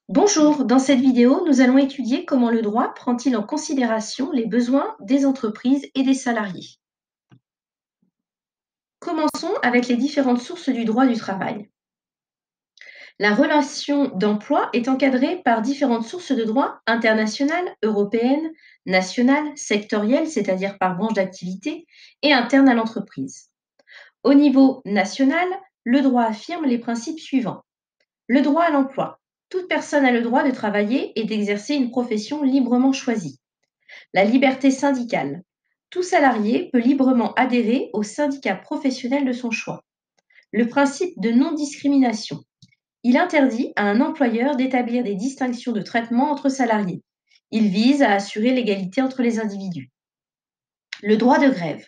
Bonjour, dans cette vidéo, nous allons étudier comment le droit prend-il en considération les besoins des entreprises et des salariés. Commençons avec les différentes sources du droit du travail. La relation d'emploi est encadrée par différentes sources de droit internationales, européennes, nationales, sectorielles, c'est-à-dire par branche d'activité, et internes à l'entreprise. Au niveau national, le droit affirme les principes suivants. Le droit à l'emploi. Toute personne a le droit de travailler et d'exercer une profession librement choisie. La liberté syndicale. Tout salarié peut librement adhérer au syndicat professionnel de son choix. Le principe de non-discrimination. Il interdit à un employeur d'établir des distinctions de traitement entre salariés. Il vise à assurer l'égalité entre les individus. Le droit de grève.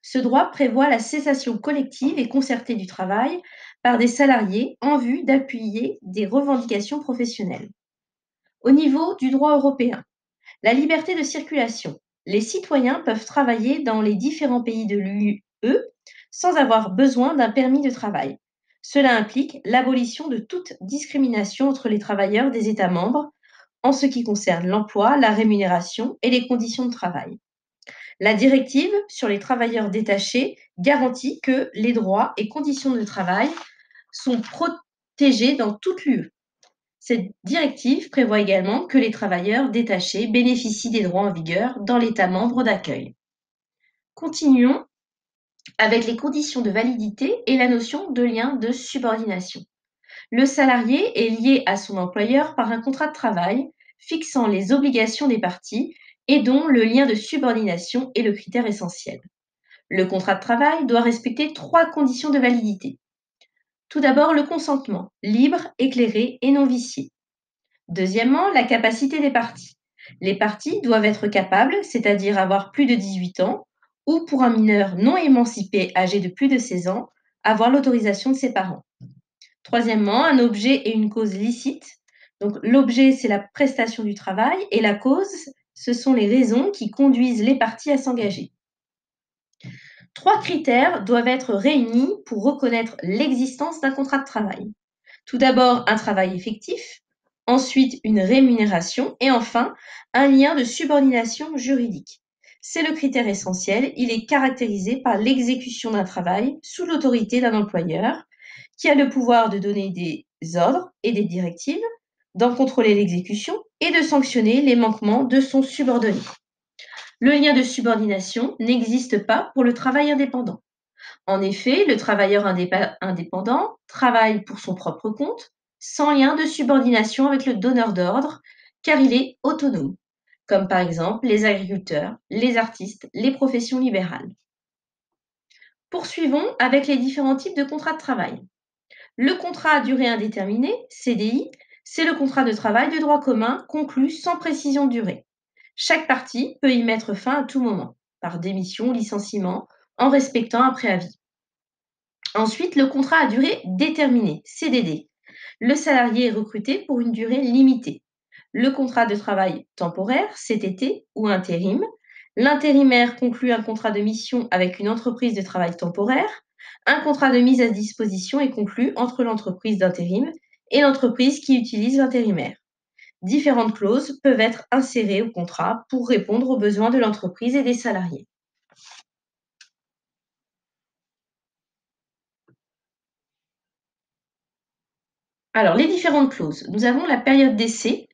Ce droit prévoit la cessation collective et concertée du travail par des salariés en vue d'appuyer des revendications professionnelles. Au niveau du droit européen, la liberté de circulation. Les citoyens peuvent travailler dans les différents pays de l'UE sans avoir besoin d'un permis de travail. Cela implique l'abolition de toute discrimination entre les travailleurs des États membres en ce qui concerne l'emploi, la rémunération et les conditions de travail. La directive sur les travailleurs détachés garantit que les droits et conditions de travail sont protégés dans toute l'UE. Cette directive prévoit également que les travailleurs détachés bénéficient des droits en vigueur dans l'État membre d'accueil. Continuons avec les conditions de validité et la notion de lien de subordination. Le salarié est lié à son employeur par un contrat de travail fixant les obligations des parties et dont le lien de subordination est le critère essentiel. Le contrat de travail doit respecter 3 conditions de validité. Tout d'abord, le consentement, libre, éclairé et non vicié. Deuxièmement, la capacité des parties. Les parties doivent être capables, c'est-à-dire avoir plus de 18 ans, ou pour un mineur non émancipé âgé de plus de 16 ans, avoir l'autorisation de ses parents. Troisièmement, un objet et une cause licites. Donc l'objet, c'est la prestation du travail et la cause, ce sont les raisons qui conduisent les parties à s'engager. 3 critères doivent être réunis pour reconnaître l'existence d'un contrat de travail. Tout d'abord, un travail effectif, ensuite une rémunération et enfin un lien de subordination juridique. C'est le critère essentiel, il est caractérisé par l'exécution d'un travail sous l'autorité d'un employeur qui a le pouvoir de donner des ordres et des directives, d'en contrôler l'exécution et de sanctionner les manquements de son subordonné. Le lien de subordination n'existe pas pour le travail indépendant. En effet, le travailleur indépendant travaille pour son propre compte, sans lien de subordination avec le donneur d'ordre, car il est autonome, comme par exemple les agriculteurs, les artistes, les professions libérales. Poursuivons avec les différents types de contrats de travail. Le contrat à durée indéterminée, CDI, c'est le contrat de travail de droit commun conclu sans précision de durée. Chaque partie peut y mettre fin à tout moment, par démission, licenciement, en respectant un préavis. Ensuite, le contrat à durée déterminée, CDD. Le salarié est recruté pour une durée limitée. Le contrat de travail temporaire, CTT ou intérim. L'intérimaire conclut un contrat de mission avec une entreprise de travail temporaire. Un contrat de mise à disposition est conclu entre l'entreprise d'intérim et l'entreprise qui utilise l'intérimaire. Différentes clauses peuvent être insérées au contrat pour répondre aux besoins de l'entreprise et des salariés. Alors, les différentes clauses. Nous avons la période d'essai,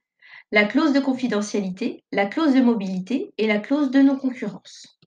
la clause de confidentialité, la clause de mobilité et la clause de non-concurrence.